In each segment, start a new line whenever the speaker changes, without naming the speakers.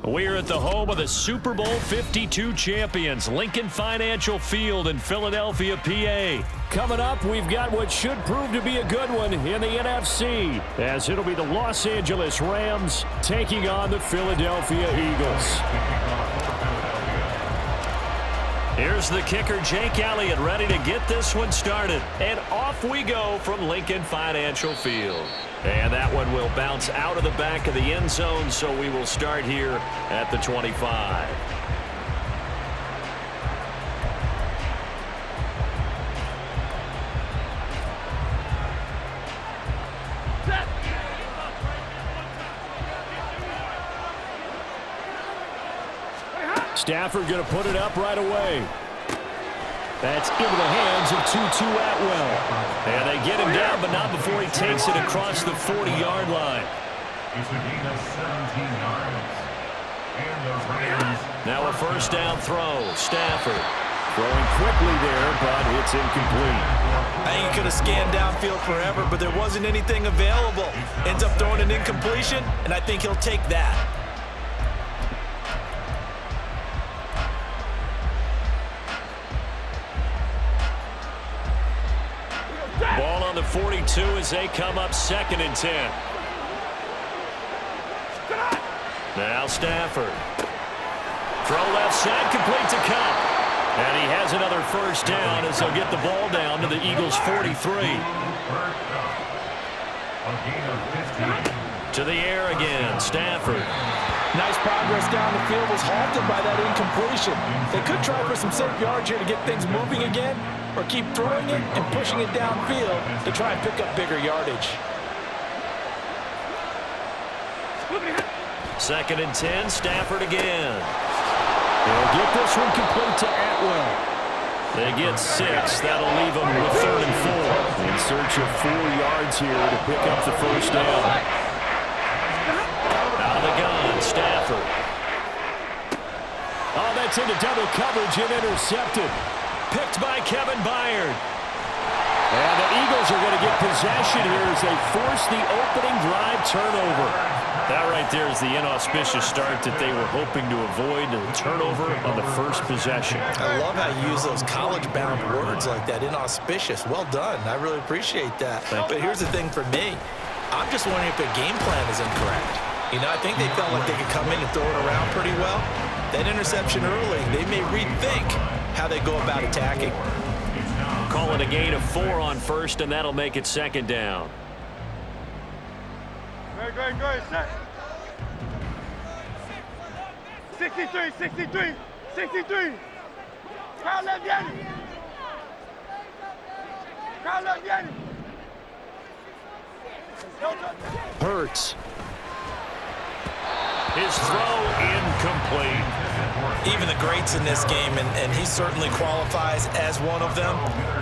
We're at the home of the Super Bowl 52 champions, Lincoln Financial Field in Philadelphia, PA. Coming up, we've got what should prove to be a good one in the NFC, as it'll be the Los Angeles Rams taking on the Philadelphia Eagles. Here's the kicker, Jake Elliott, ready to get this one started. And off we go from Lincoln Financial Field. And that one will bounce out of the back of the end zone, so we will start here at the 25. Stafford going to put it up right away. That's into the hands of Tutu Atwell. And they get him down, but not before he takes it across the 40-yard line. Now a first down throw. Stafford throwing quickly there, but it's incomplete.
I think he could have scanned downfield forever, but there wasn't anything available. Ends up throwing an incompletion, and I think he'll take that.
Ball on the 42 as they come up 2nd and 10. Now Stafford. Throw left side, complete to Cup. And he has another first down as they'll get the ball down to the Eagles' 43. To the air again, Stafford.
Nice progress down the field, was halted by that incompletion. They could try for some safe yards here to get things moving again, or keep throwing it and pushing it downfield to try and pick up bigger yardage.
2nd and 10, Stafford again. They'll get this one complete to Atwell. They get 6. That'll leave them with 3rd and 4. In search of 4 yards here to pick up the first down. Out of the gun, Stafford. Oh, that's into double coverage and intercepted. Picked by Kevin Byard. And the Eagles are going to get possession here as they force the opening drive turnover. That right there is the inauspicious start that they were hoping to avoid, a turnover on the first possession.
I love how you use those college-bound words like that, inauspicious. Well done. I really appreciate that. But here's the thing for me. I'm just wondering if their game plan is incorrect. You know, I think they felt like they could come in and throw it around pretty well. That interception early, they may rethink how they go about attacking.
Call it a gain of 4 on first, and that'll make it 2nd down.
Go, set. 63. Carla viene.
Hurts. His throw incomplete.
Even the greats in this game, and he certainly qualifies as one of them,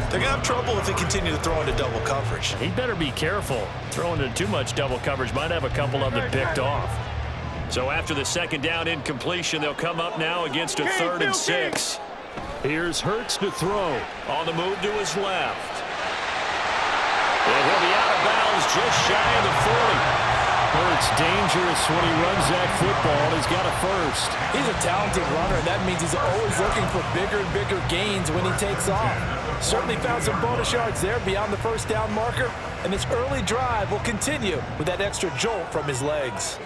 they're going to have trouble if they continue to throw into double coverage.
He better be careful. Throwing into too much double coverage might have a couple of them picked off. So after the 2nd down incompletion, they'll come up now against a 3rd and 6. Here's Hurts to throw. On the move to his left. And he'll be out of bounds just shy of the 40. Hurts dangerous when he runs that football. He's got a first.
He's a talented runner, and that means he's always looking for bigger and bigger gains when he takes off. Certainly found some bonus yards there beyond the first down marker, and this early drive will continue with that extra jolt from his legs.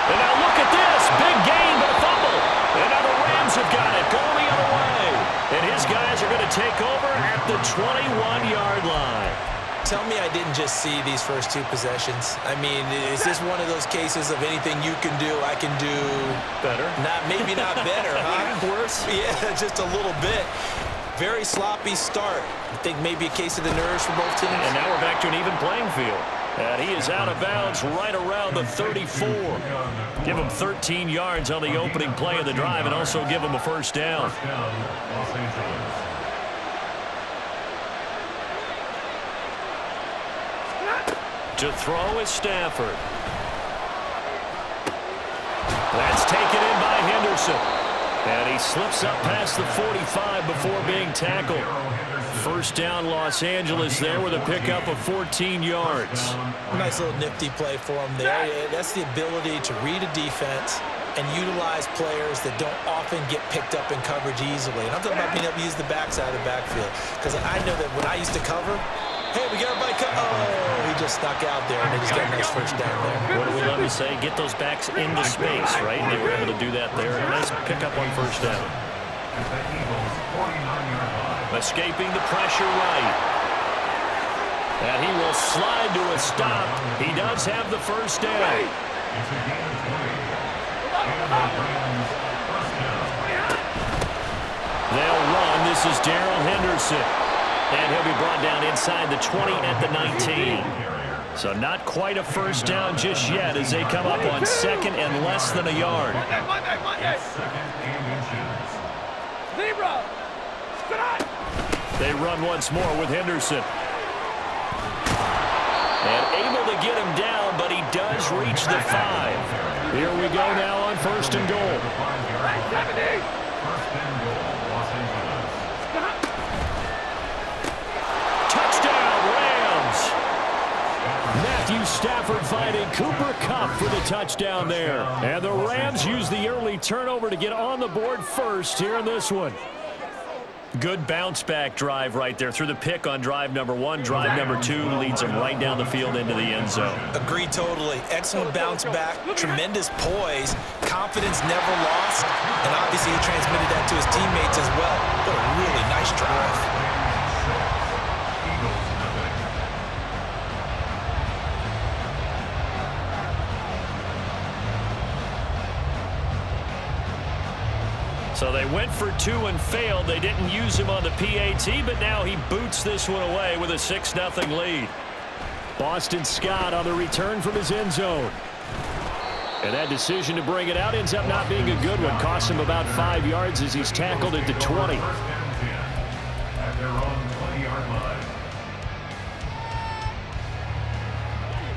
And now look at this. Big gain, but a fumble. And now the Rams have got it. Going the other way. And his guys are going to take over at the 21-yard line.
Tell me I didn't just see these first 2 possessions. I mean, is this one of those cases of anything you can do, I can do
better?
Maybe not better, huh? Worse? Yeah, just a little bit. Very sloppy start. I think maybe a case of the nerves for both teams.
And now we're back to an even playing field. And he is out of bounds right around the 34. Give him 13 yards on the opening play of the drive and also give him a first down. To throw is Stafford. That's taken in by Henderson. And he slips up past the 45 before being tackled. First down, Los Angeles there with a pickup of 14 yards.
Nice little nifty play for him there. That's the ability to read a defense and utilize players that don't often get picked up in coverage easily. And I'm talking about being able to use the backside of the backfield. Because I know that when I used to cover, hey, we got everybody cover. Oh, he just stuck out there, and they just got a nice first down there.
What do we love to say? Get those backs into space, right? And they were able to do that there. A nice pickup on first down. Escaping the pressure right. And he will slide to a stop. He does have the first down. They'll run. This is Darrell Henderson. And he'll be brought down inside the 20 at the 19. So not quite a first down just yet as they come up on second and less than a yard. They run once more with Henderson. And able to get him down, but he does reach the 5. Here we go now on first and goal. Touchdown, Rams. Matthew Stafford finding Cooper Kupp for the touchdown there. And the Rams use the early turnover to get on the board first here in this one. Good bounce-back drive right there through the pick on drive number 1. Drive number 2 leads them right down the field into the end zone.
Agreed totally. Excellent bounce-back, tremendous poise, confidence never lost, and obviously he transmitted that to his teammates as well. What a really nice drive.
So they went for 2 and failed. They didn't use him on the PAT, but now he boots this one away with a 6-0 lead. Boston Scott on the return from his end zone. And that decision to bring it out ends up not being a good one. Costs him about 5 yards as he's tackled at the 20.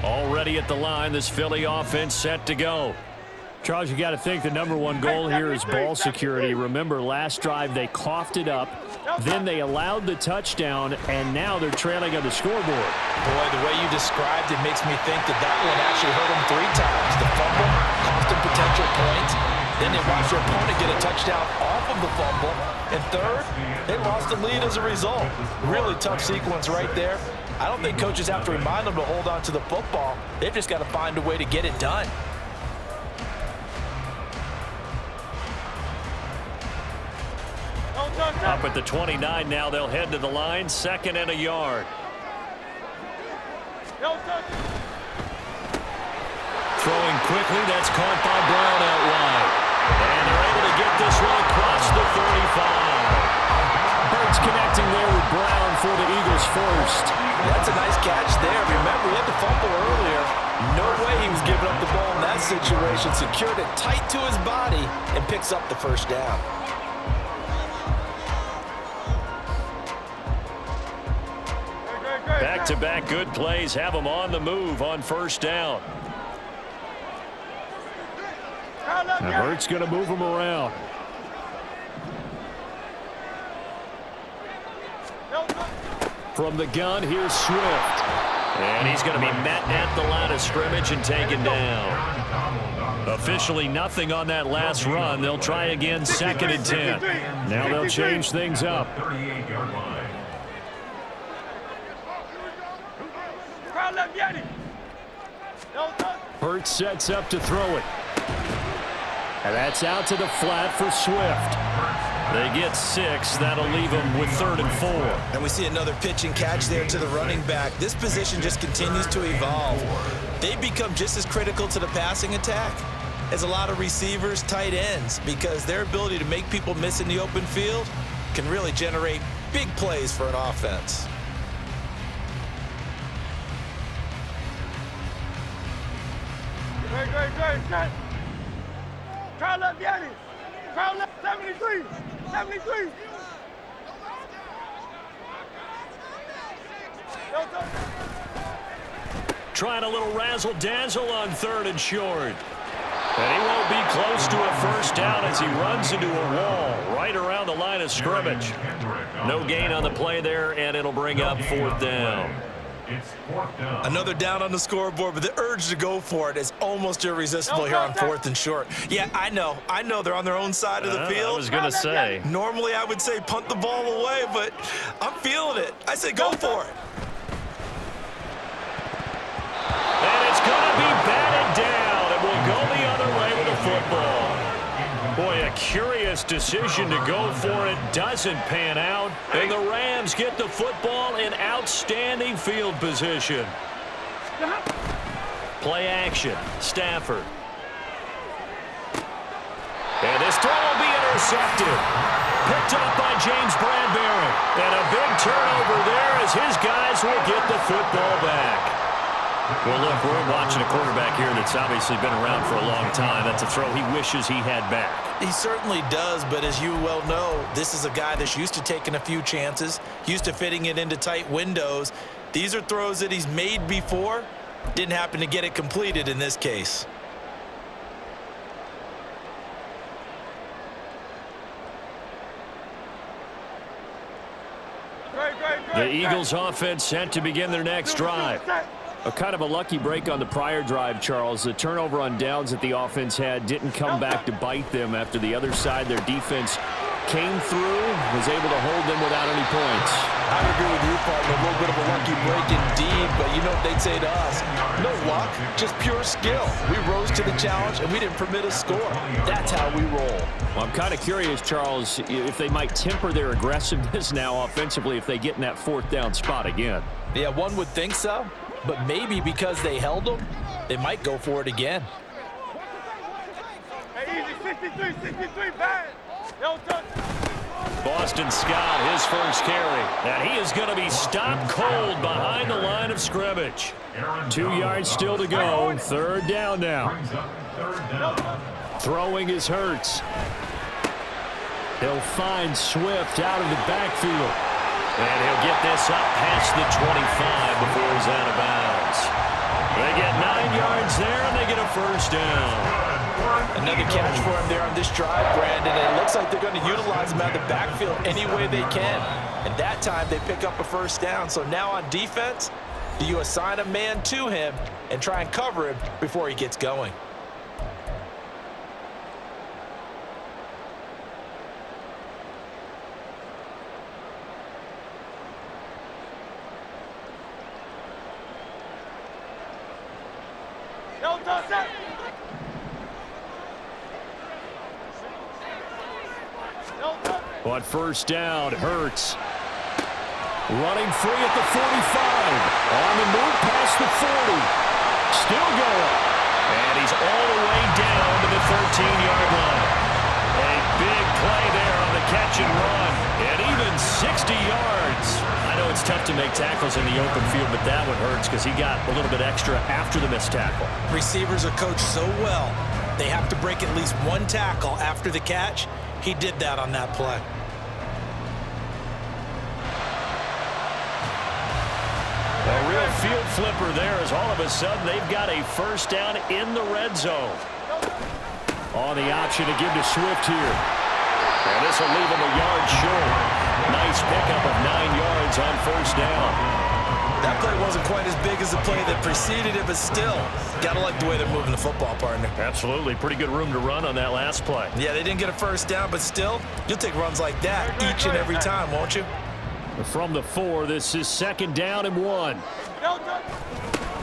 Already at the line, this Philly offense set to go. Charles, you got to think the #1 goal here is ball security. Remember, last drive they coughed it up, then they allowed the touchdown, and now they're trailing on the scoreboard.
Boy, the way you described it makes me think that one actually hurt them 3 times. The fumble cost them potential points. Then they watched their opponent get a touchdown off of the fumble. And third, they lost the lead as a result. Really tough sequence right there. I don't think coaches have to remind them to hold on to the football. They've just got to find a way to get it done.
Up at the 29 now, they'll head to the line, 2nd and a yard. Throwing quickly, that's caught by Brown out wide. And they're able to get this one across the 35. Hurts connecting there with Brown for the Eagles first.
That's a nice catch there. Remember, he had the fumble earlier. No way he was giving up the ball in that situation. Secured it tight to his body and picks up the first down.
Back-to-back good plays have them on the move on first down. Now Hurts going to move him around. From the gun, here's Swift. And he's going to be met at the line of scrimmage and taken down. Officially nothing on that last run. They'll try again, 2nd and 10. Now they'll change things up. Hurts sets up to throw it. And that's out to the flat for Swift. They get 6. That'll leave them with 3rd and 4.
And we see another pitch and catch there to the running back. This position just continues to evolve. They become just as critical to the passing attack as a lot of receivers, tight ends, because their ability to make people miss in the open field can really generate big plays for an offense.
Great. Try left, Yanni. Try left, 73. 73.
Trying a little razzle-dazzle on 3rd and short. And he won't be close to a first down as he runs into a wall right around the line of scrimmage. No gain on the play there, and it'll bring up 4th down.
Another down on the scoreboard, but the urge to go for it is almost irresistible here on 4th and short. Yeah, I know they're on their own side of the field.
I was going to say.
Normally I would say punt the ball away, but I'm feeling it. I say go for it.
And it's going to be batted down. It will go the other way with the football. Boy, a curious decision to go for it. Doesn't pan out. And the Rams get the football in outstanding field position. Play action. Stafford. And this throw will be intercepted. Picked up by James Bradbury. And a big turnover there as his guys will get the football back. Well, look, we're watching a quarterback here that's obviously been around for a long time. That's a throw he wishes he had back.
He certainly does, but as you well know, this is a guy that's used to taking a few chances, used to fitting it into tight windows. These are throws that he's made before. Didn't happen to get it completed in this case.
The Eagles offense set to begin their next drive. A kind of a lucky break on the prior drive, Charles. The turnover on downs that the offense had didn't come back to bite them after the other side. Their defense came through, was able to hold them without any points.
I agree with you, partner. A little bit of a lucky break indeed, but you know what they'd say to us. No luck, just pure skill. We rose to the challenge, and we didn't permit a score. That's how we roll.
Well, I'm kind of curious, Charles, if they might temper their aggressiveness now offensively if they get in that 4th down spot again.
Yeah, one would think so. But maybe because they held them, they might go for it again.
Hey, easy, 63, bad. Don't touch.
Boston Scott, his first carry. And he is going to be stopped cold behind the line of scrimmage. 2 yards still to go. 3rd down now. Throwing is Hurts. He'll find Swift out of the backfield. And he'll get this up past the 25 before he's out of bounds. They get 9 yards there, and they get a 1st down.
Another catch for him there on this drive, Brandon. And it looks like they're going to utilize him out of the backfield any way they can. And that time, they pick up a 1st down. So now on defense, do you assign a man to him and try and cover him before he gets going?
Don't touch that.
On 1st down, Hurts. Running free at the 45. On the move past the 40. Still going. And he's all the way down to the 13-yard line. A big play there on the catch and run. And even 60 yards. I know it's tough to make tackles in the open field, but that one hurts because he got a little bit extra after the missed tackle.
Receivers are coached so well, they have to break at least one tackle after the catch. He did that on that play.
A real field flipper there as all of a sudden they've got a 1st down in the red zone. On the option to give to Swift here. And this will leave him a yard short. Nice pickup of 9 yards on 1st down.
That play wasn't quite as big as the play that preceded it, but still, gotta like the way they're moving the football, partner.
Absolutely. Pretty good room to run on that last play.
Yeah, they didn't get a 1st down, but still, you'll take runs like that each and every time, won't you?
From the 4, this is 2nd down and 1.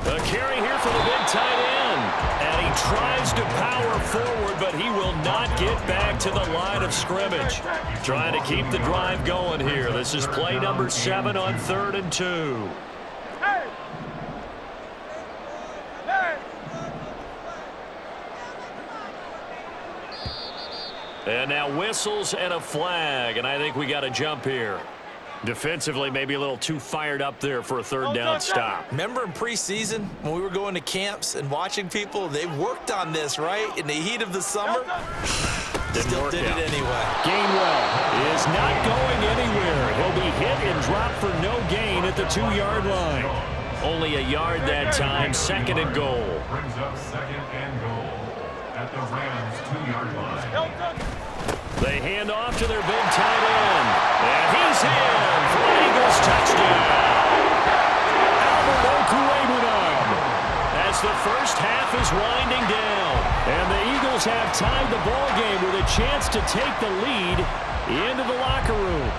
A carry here for the big tight end. And he tries to power forward, but he will not get back to the line of scrimmage. Trying to keep the drive going here. This is play number 7 on 3rd and 2.
Hey! Hey!
And now whistles and a flag, and I think we got a jump here. Defensively, maybe a little too fired up there for a 3rd down stop.
Remember in preseason when we were going to camps and watching people, they worked on this, right? In the heat of the summer, still did it anyway.
Gainwell is not going anywhere. He'll be hit and dropped for no gain at the 2-yard line. Only a yard that time, 2nd and goal.
Brings up 2nd and goal at the Rams' 2-yard line.
They hand handoff to their big tight end. And he's in for an Eagles touchdown. As the first half is winding down. And the Eagles have tied the ball game with a chance to take the lead into the locker room.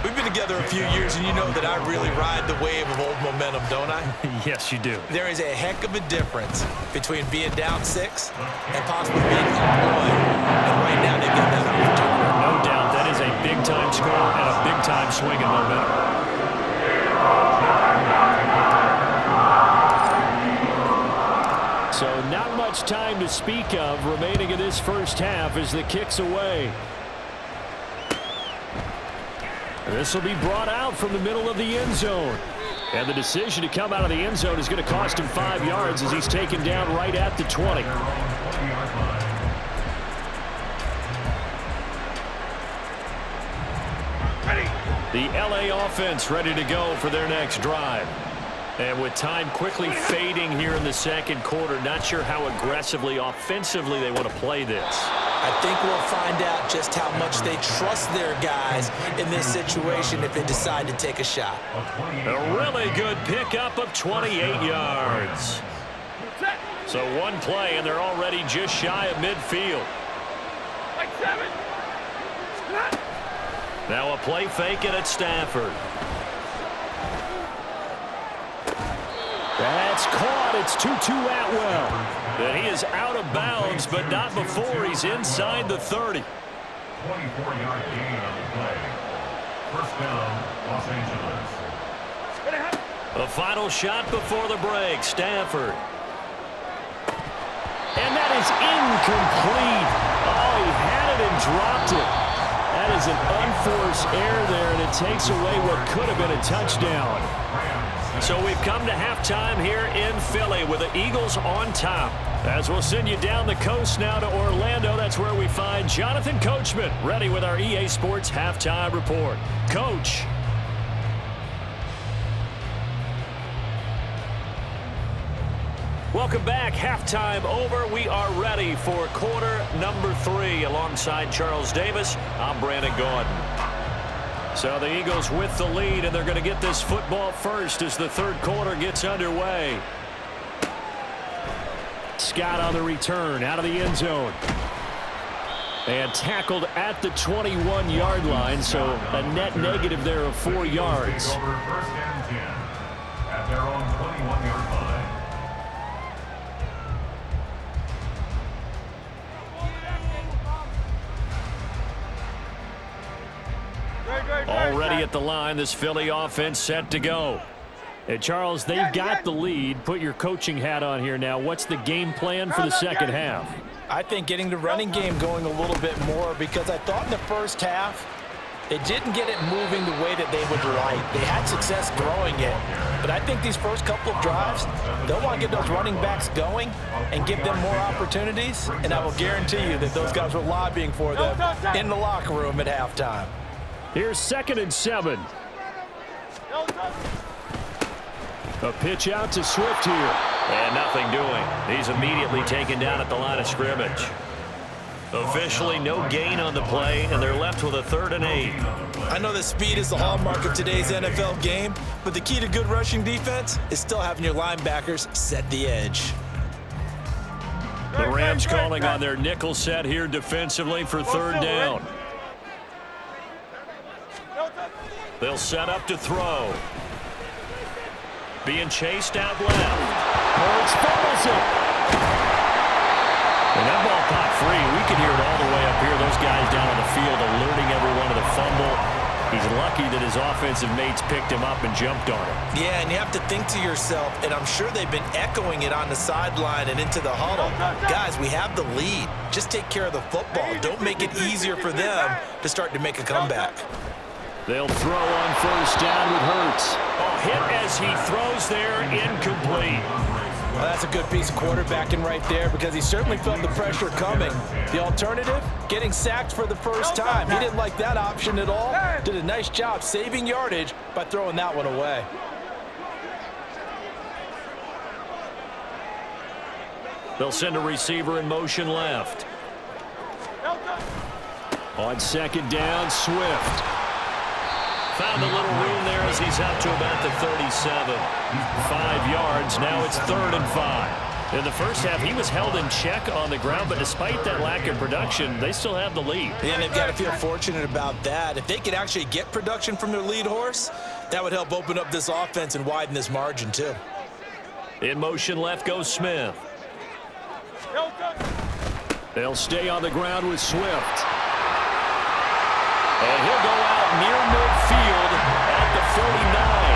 We've been together a few years, and you know that I really ride the wave of old momentum, don't I?
Yes, you do.
There is a heck of a difference between being down 6 and possibly being up 1. And right now they've got that opportunity.
No doubt that is a big-time score and a big-time swing in momentum. So not much time to speak of remaining in this first half as the kick's away. This will be brought out from the middle of the end zone. And the decision to come out of the end zone is going to cost him 5 yards as he's taken down right at the 20. The LA offense ready to go for their next drive. And with time quickly fading here in the second quarter, not sure how aggressively, offensively they want to play this.
I think we'll find out just how much they trust their guys in this situation if they decide to take a shot.
A really good pickup of 28 yards. So one play, and they're already just shy of midfield. Now a play fake it at Stafford. That's caught. It's Tutu Atwell. And he is out of bounds, but not before he's inside the 30.
24-yard gain on the play. First down, Los Angeles.
The final shot before the break, Stafford. And that is incomplete. Oh, he had it and dropped it. That is an unforced error there, and it takes away what could have been a touchdown. So we've come to halftime here in Philly with the Eagles on top. As we'll send you down the coast now to Orlando, that's where we find Jonathan Coachman ready with our EA Sports Halftime Report. Coach. Welcome back. Halftime over. We are ready for quarter number 3. Alongside Charles Davis, I'm Brandon Gordon. So the Eagles with the lead, and they're going to get this football first as the third quarter gets underway. Scott on the return out of the end zone. And tackled at the 21-yard line, so a net negative there of 4 yards.
First and 10 at their own 21-yard line.
Already at the line, this Philly offense set to go. And Charles, they've got the lead. Put your coaching hat on here now. What's the game plan for the second half?
I think getting the running game going a little bit more, because I thought in the first half they didn't get it moving the way that they would like. They had success throwing it, but I think these first couple of drives, they'll want to get those running backs going and give them more opportunities, and I will guarantee you that those guys were lobbying for them in the locker room at halftime.
Here's 2nd and 7. A pitch out to Swift here. And nothing doing. He's immediately taken down at the line of scrimmage. Officially no gain on the play, and they're left with a 3rd and 8.
I know that speed is the hallmark of today's NFL game, but the key to good rushing defense is still having your linebackers set the edge.
The Rams calling on their nickel set here defensively for 3rd down. They'll set up to throw. Being chased out left. Hurts fumbles it. And that ball popped free. We can hear it all the way up here. Those guys down on the field alerting everyone to the fumble. He's lucky that his offensive mates picked him up and jumped on him.
Yeah, and you have to think to yourself, and I'm sure they've been echoing it on the sideline and into the huddle. Guys, we have the lead. Just take care of the football. Don't make it easier for them to start to make a comeback.
They'll throw on 1st down with Hurts. Oh, hit as he throws there, incomplete.
Well, that's a good piece of quarterbacking right there, because he certainly felt the pressure coming. The alternative, getting sacked for the first time. He didn't like that option at all. Did a nice job saving yardage by throwing that one away.
They'll send a receiver in motion left. On second down, Swift. Found a little room there as he's out to about the 37. 5 yards. Now it's 3rd and 5. In the first half, he was held in check on the ground, but despite that lack of production, they still have the lead.
And they've got to feel fortunate about that. If they could actually get production from their lead horse, that would help open up this offense and widen this margin, too.
In motion left goes Smith. They'll stay on the ground with Swift. And he'll go out near midfield at the 49.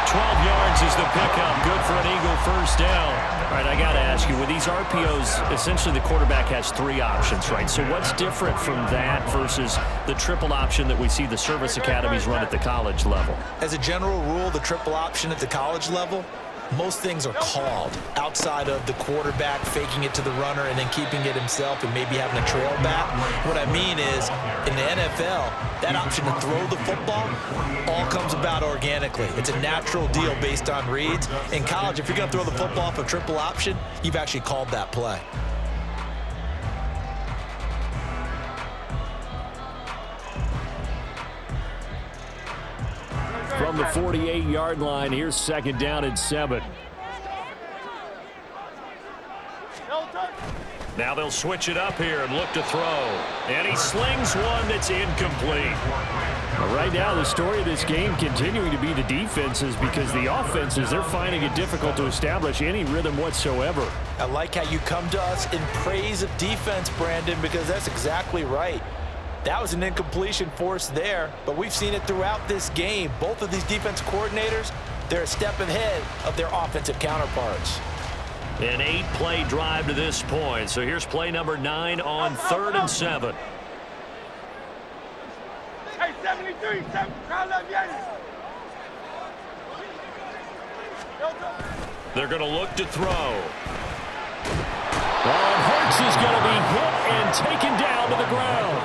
12 yards is the pickup. Good for an Eagle first down. All right, I got to ask you, with these RPOs, essentially the quarterback has 3 options, right? So what's different from that versus the triple option that we see the service academies run at the college level?
As a general rule, the triple option at the college level, most things are called outside of the quarterback faking it to the runner and then keeping it himself and maybe having a trail back. What I mean is, in the NFL, that option to throw the football all comes about organically. It's a natural deal based on reads. In college, if you're going to throw the football off a triple option, you've actually called that play.
From the 48-yard line, here's second down and 7. Now they'll switch it up here and look to throw. And he slings one that's incomplete. Right now, the story of this game continuing to be the defenses, because the offenses, they're finding it difficult to establish any rhythm whatsoever.
I like how you come to us in praise of defense, Brandon, because that's exactly right. That was an incompletion forced there, but we've seen it throughout this game. Both of these defense coordinators, they're a step ahead of their offensive counterparts.
An 8-play drive to this point. So here's play number 9 on 3rd and 7.
Hey, 73,
They're going to look to throw. And Hurts is going to be hit and taken down to the ground.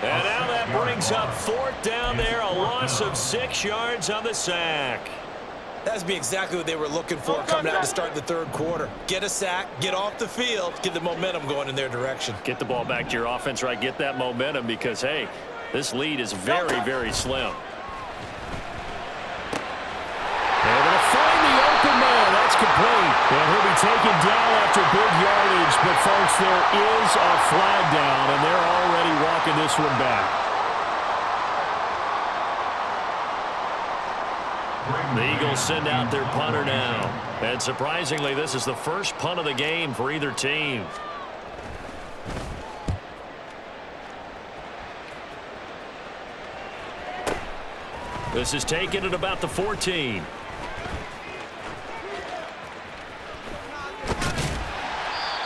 And now that brings up 4th down there, a loss of 6 yards on the sack.
That's be exactly what they were looking for coming out to start the 3rd quarter. Get a sack, get off the field, get the momentum going in their direction.
Get the ball back to your offense, right? Get that momentum because, hey, this lead is very, very slim. They're going to find the open man. That's complete. And he'll be taken down after big yardage. But, folks, there is a flag down, and they're already walking this one back. The Eagles send out their punter now. And surprisingly, this is the first punt of the game for either team. This is taken at about the 14.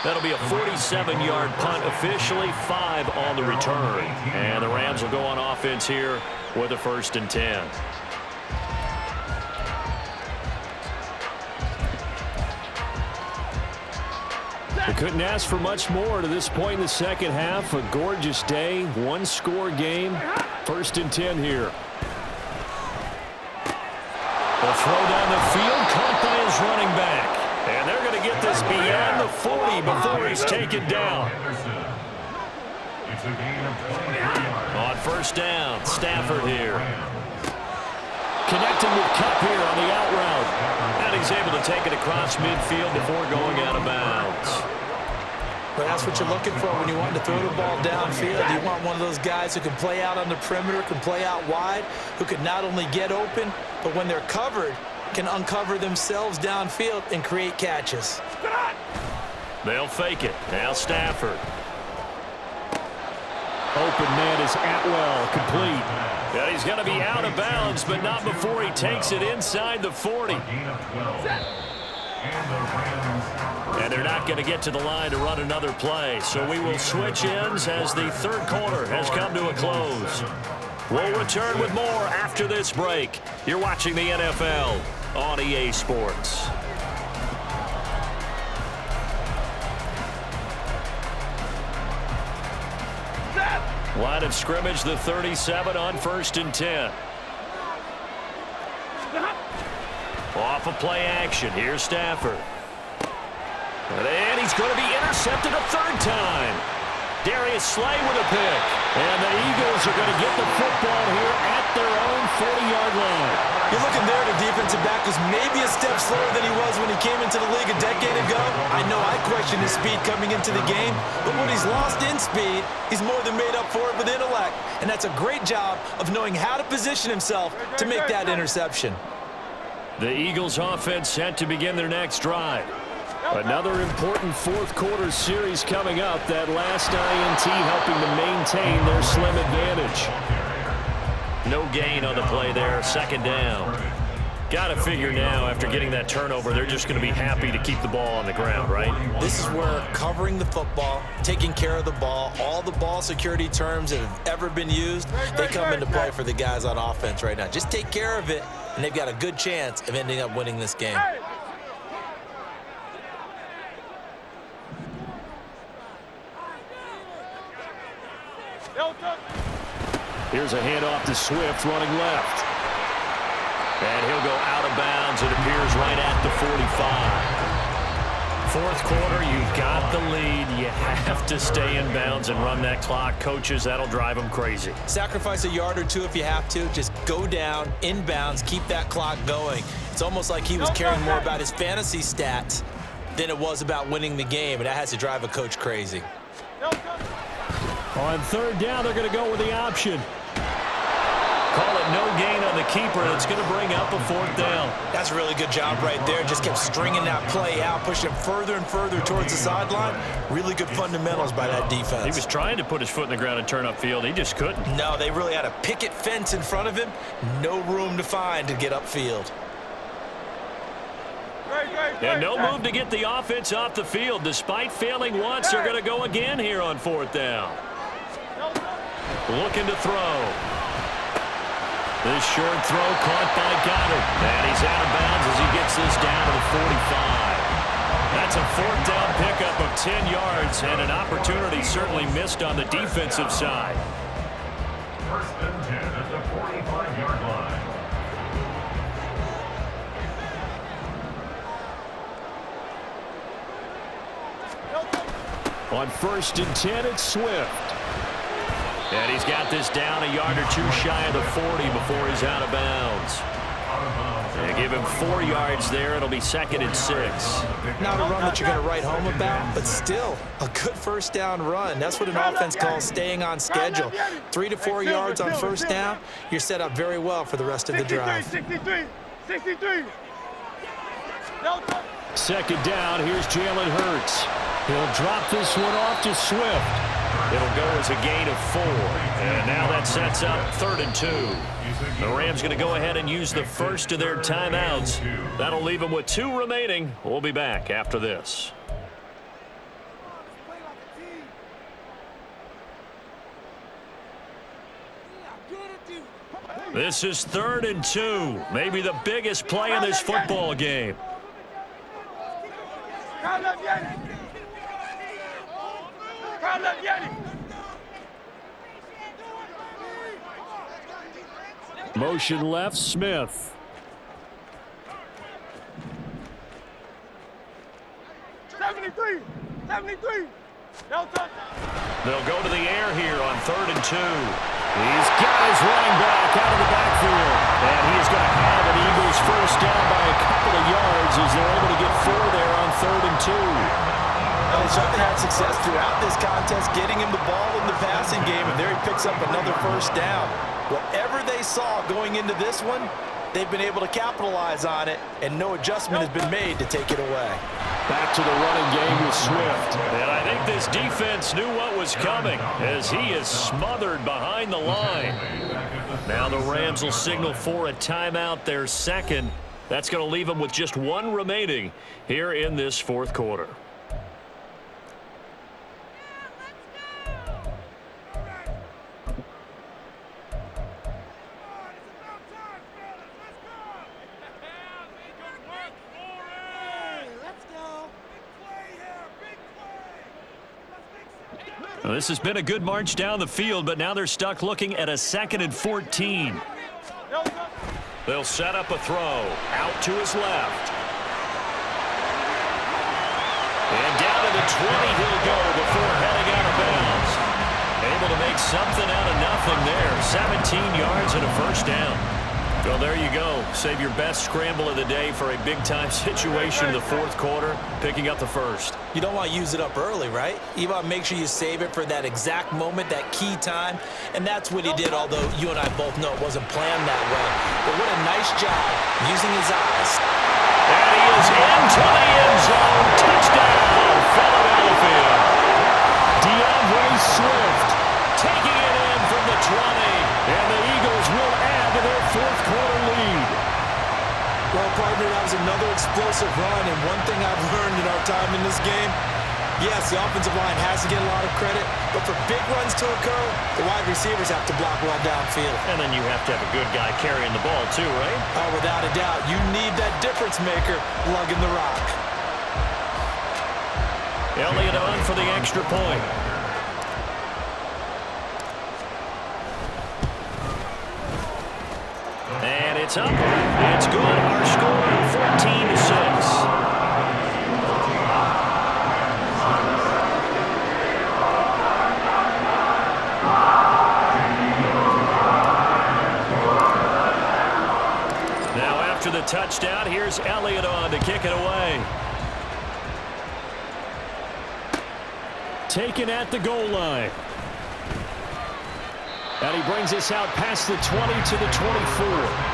That'll be a 47-yard punt, officially 5 on the return. And the Rams will go on offense here with a 1st and 10. They couldn't ask for much more to this point in the second half. A gorgeous day, 1-score game. 1st and 10 here. They'll throw down the field, caught by his running back. And they're going to get this beyond the 40 before he's taken down. On 1st down, Stafford here. Connecting with Kupp here on the out route. And he's able to take it across midfield before going out of bounds.
But that's what you're looking for when you want to throw the ball downfield. You want one of those guys who can play out on the perimeter, can play out wide, who can not only get open, but when they're covered, can uncover themselves downfield and create catches.
They'll fake it. Now Stafford. Open man is Atwell, complete. Yeah, he's going to be out of bounds, but not before he takes it inside the 40. And they're not going to get to the line to run another play. So we will switch ends as the 3rd quarter has come to a close. We'll return with more after this break. You're watching the NFL on EA Sports. Line of scrimmage, the 37 on 1st and 10. Off of play action. Here's Stafford. And he's going to be intercepted a 3rd time. Darius Slay with a pick. And the Eagles are going to get the football here at their own 40-yard line.
You're looking there, the defensive back was maybe a step slower than he was when he came into the league a decade ago. I know I questioned his speed coming into the game, but when he's lost in speed, he's more than made up for it with intellect. And that's a great job of knowing how to position himself to make that interception.
The Eagles offense set to begin their next drive. Another important fourth-quarter series coming up. That last INT helping to maintain their slim advantage. No gain on the play there. Second down. Got to figure now, after getting that turnover, they're just going to be happy to keep the ball on the ground, right?
This is where covering the football, taking care of the ball, all the ball security terms that have ever been used, they come into play for the guys on offense right now. Just take care of it, and they've got a good chance of ending up winning this game.
Here's a handoff to Swift running left. And he'll go out of bounds. It appears right at the 45. Fourth quarter, you've got the lead. You have to stay in bounds and run that clock. Coaches, that'll drive them crazy.
Sacrifice a yard or two if you have to. Just go down, in bounds, keep that clock going. It's almost like he was caring more about his fantasy stats than it was about winning the game, and that has to drive a coach crazy.
On third down, they're going to go with the option. Call it no gain on the keeper. That's going to bring up a fourth down.
That's a really good job right there. Just kept stringing that play out, pushing him further and further towards the sideline. Really good fundamentals by that defense.
He was trying to put his foot in the ground and turn upfield. He just couldn't.
No, they really had a picket fence in front of him. No room to find to get upfield.
And no move to get the offense off the field. Despite failing once, they're going to go again here on fourth down. Looking to throw. This short throw caught by Goddard. And he's out of bounds as he gets this down to the 45. That's a fourth down pickup of 10 yards and an opportunity certainly missed on the defensive side.
First and 10 at the 45-yard line.
On first and 10, it's Swift. And he's got this down a yard or two shy of the 40 before he's out of bounds. They give him 4 yards there. It'll be second and 6.
Not a run that you're going to write home about, but still a good first down run. That's what an offense calls staying on schedule. 3 to 4 yards on first down. You're set up very well for the rest of the drive.
63.
Second down, here's Jalen Hurts. He'll drop this one off to Swift. It'll go as a gain of 4. And now that sets up 3rd and 2. The Rams going to go ahead and use the first of their timeouts. That'll leave them with 2 remaining. We'll be back after this. This is 3rd and 2. Maybe the biggest play in this football game. Motion left, Smith. They'll go to the air here on 3rd and 2. These guys running back out of the backfield. And he's going to have an Eagles first down by a couple of yards as they're able to get 4 there on 3rd and 2.
They certainly had success throughout this contest, getting him the ball in the passing game, and there he picks up another first down. Whatever they saw going into this one, they've been able to capitalize on it, and no adjustment has been made to take it away.
Back to the running game with Swift. And I think this defense knew what was coming as he is smothered behind the line. Now the Rams will signal for a timeout, their second. That's going to leave them with just 1 remaining here in this fourth quarter. Well, this has been a good march down the field, but now they're stuck looking at a 2nd and 14. They'll set up a throw out to his left. And down to the 20 he'll go before heading out of bounds. able to make something out of nothing there. 17 yards and a first down. Well, there you go. Save your best scramble of the day for a big-time situation in the fourth quarter, picking up the first.
You don't want to use it up early, right? You want to make sure you save it for that exact moment, that key time. And that's what he did, although you and I both know it wasn't planned that way. But what a nice job using his eyes.
And he is into the end zone. Touchdown, Philadelphia. DeAndre Swift taking it in from the 20. And the Eagles will add to their fourth quarter lead.
Well, partner, that was another explosive run. And one thing I've learned in our time in this game, yes, the offensive line has to get a lot of credit. But for big runs to occur, the wide receivers have to block well downfield.
And then you have to have a good guy carrying the ball too, right?
Oh, without a doubt. You need that difference maker lugging the rock.
Elliott on for the extra point. And it's up. It's good. Our score, 14-6. Now after the touchdown, here's Elliott on to kick it away. Taken at the goal line. And he brings us out past the 20 to the 24.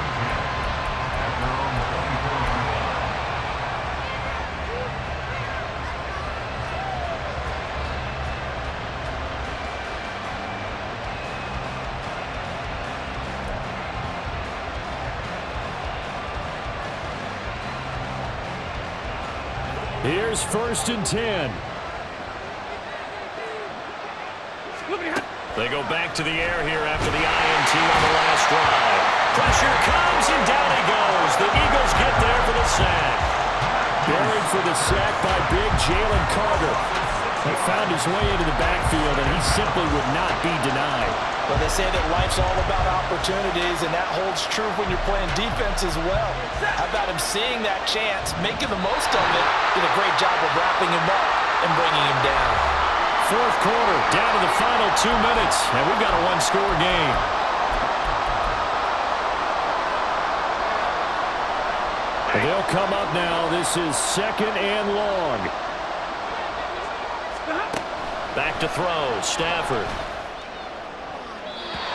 Here's 1st and 10. They go back to the air here after the INT on the last drive. Pressure comes, and down he goes. The Eagles get there for the sack. Buried for the sack by big Jalen Carter. He found his way into the backfield, and he simply would not be denied.
Well, they say that life's all about opportunities, and that holds true when you're playing defense as well. How about him seeing that chance, making the most of it, did a great job of wrapping him up and bringing him down.
Fourth quarter, down to the final 2 minutes, and we've got a one-score game. They'll come up now. This is 2nd and long. Back to throw, Stafford.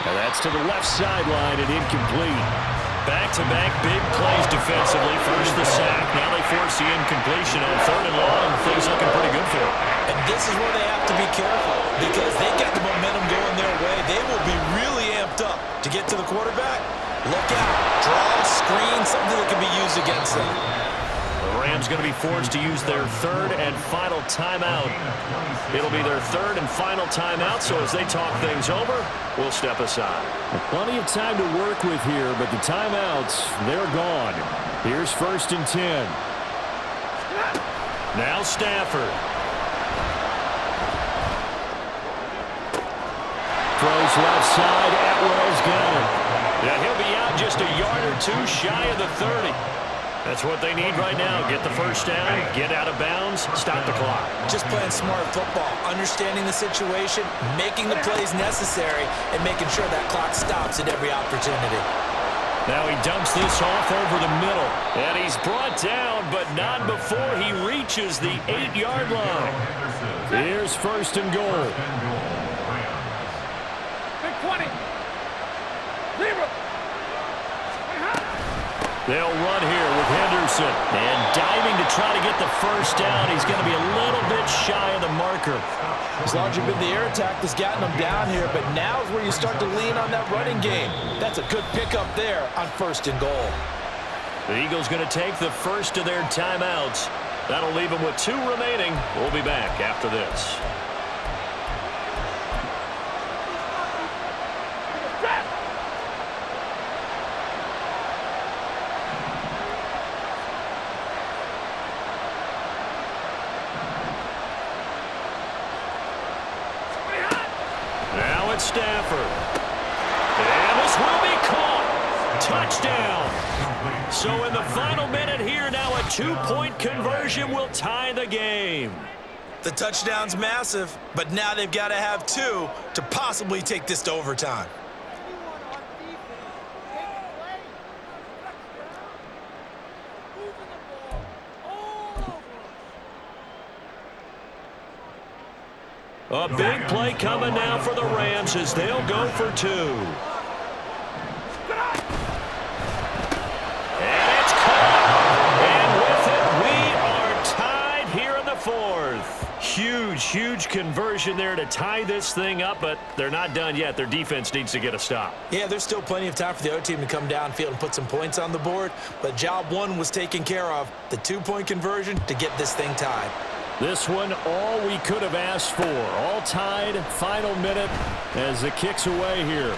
And that's to the left sideline and incomplete. Back-to-back big plays defensively. First the sack. Now they force the incompletion on 3rd and long. Things looking pretty good for them.
And this is where they have to be careful because they got the momentum going their way. They will be really amped up to get to the quarterback. Look out. Draw, screen, something that can be used against them.
The Rams going to be forced to use their 3rd and final timeout. It'll be their 3rd and final timeout, so as they talk things over, we'll step aside. Plenty of time to work with here, but the timeouts, they're gone. Here's 1st and 10. Now Stafford. Throws left side. Atwell's got it. Yeah, he'll be out just a yard or two shy of the 30. That's what they need right now. Get the first down, get out of bounds, stop the clock.
Just playing smart football, understanding the situation, making the plays necessary, and making sure that clock stops at every opportunity.
Now he dumps this off over the middle. And he's brought down, but not before he reaches the 8-yard line. Here's 1st and goal.
Big 20. 0.
They'll run here with Henderson. And diving to try to get the first down. He's going to be a little bit shy of the marker.
As long as you've been the air attack that's gotten them down here, but now is where you start to lean on that running game. That's a good pickup there on 1st and goal.
The Eagles going to take the first of their timeouts. That'll leave them with 2 remaining. We'll be back after this. Stafford. And this will be caught. Touchdown. So in the final minute here, now a 2-point conversion will tie the game.
The touchdown's massive, but now they've got to have 2 to possibly take this to overtime.
A big play coming now for the Rams as they'll go for 2. And it's caught. And with it, we are tied here in the 4th. Huge conversion there to tie this thing up, but they're not done yet. Their defense needs to get a stop.
Yeah, there's still plenty of time for the other team to come downfield and put some points on the board, but job 1 was taken care of. The 2-point conversion to get this thing tied.
This one, all we could have asked for. All tied, final minute as it kicks away here.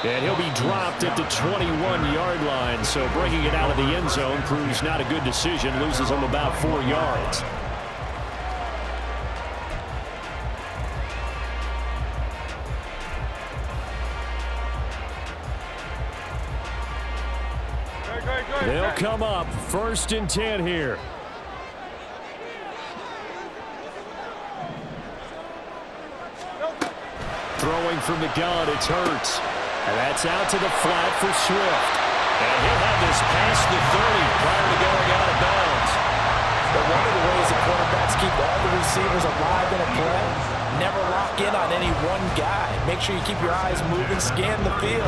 And he'll be dropped at the 21-yard line, so bringing it out of the end zone proves not a good decision. Loses him about 4 yards. They'll come up 1st and 10 here. Throwing from the gun, it's Hurts. And that's out to the flat for Swift. And he'll have this past the 30 prior to going out of bounds.
But one of the ways the quarterbacks keep all the receivers alive in a play, never lock in on any one guy. Make sure you keep your eyes moving, scan the field.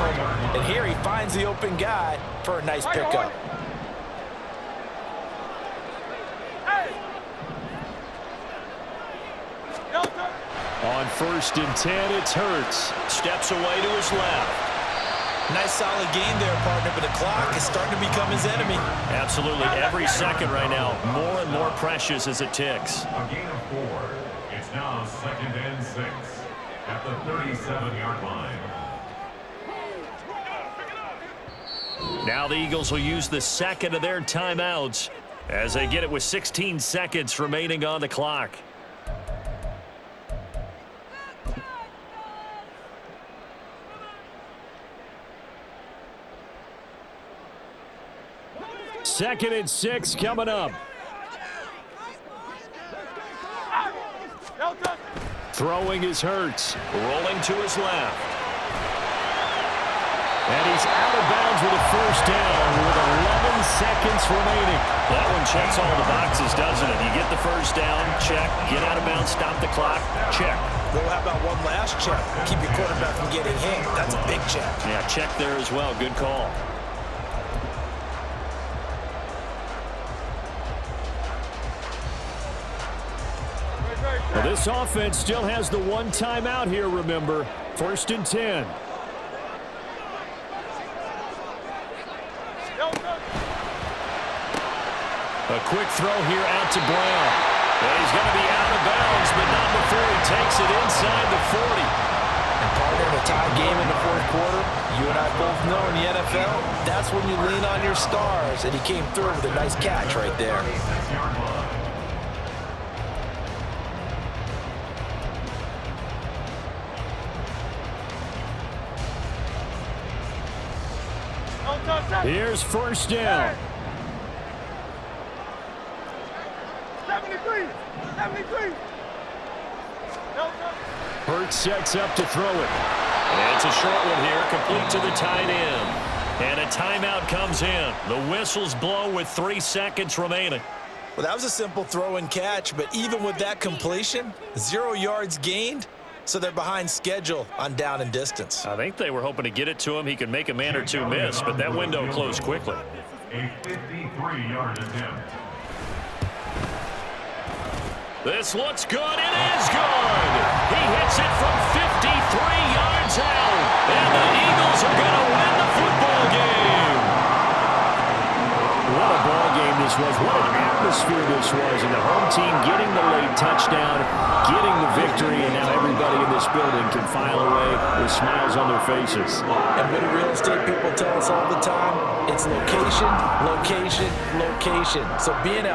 And here he finds the open guy for a nice pickup.
On 1st and 10, it's Hurts. Steps away to his left.
Nice solid gain there, partner, but the clock is starting to become his enemy.
Absolutely. Every second right now, more and more precious as it ticks.
A gain of 4. It's now 2nd and 6 at the 37-yard line.
Now the Eagles will use the second of their timeouts as they get it with 16 seconds remaining on the clock. Second and 6 coming up. Throwing is Hurts. Rolling to his left. And he's out of bounds with a 1st down with 11 seconds remaining. That one checks all the boxes, doesn't it? You get the 1st down, check. Get out of bounds, stop the clock, check.
Well, how about one last check? Keep your quarterback from getting hit. That's a big check.
Yeah, check there as well. Good call. Well, this offense still has the 1 timeout here, remember. 1st and 10. A quick throw here out to Brown. And he's going to be out of bounds, but not before he takes it inside the 40.
And partner, in a tie game in the 4th quarter, you and I both know in the NFL, that's when you lean on your stars. And he came through with a nice catch right there.
Here's 1st down.
73.
Hurts sets up to throw it. And it's a short one here, complete to the tight end. And a timeout comes in. The whistles blow with 3 seconds remaining.
Well, that was a simple throw and catch, but even with that completion, 0 yards gained, so they're behind schedule on down and distance.
I think they were hoping to get it to him. He could make a man or 2 miss, but that window closed quickly.
A 53-yard attempt.
This looks good. It is good. He hits it from 53 yards out. And the Eagles are going to win the football game. What a ball game this was. What an atmosphere this was. And the home team getting the late touchdown, getting the victory, and now everybody in this building can file away with smiles on their faces.
And what do real estate people tell us all the time? It's location, location, location. So being at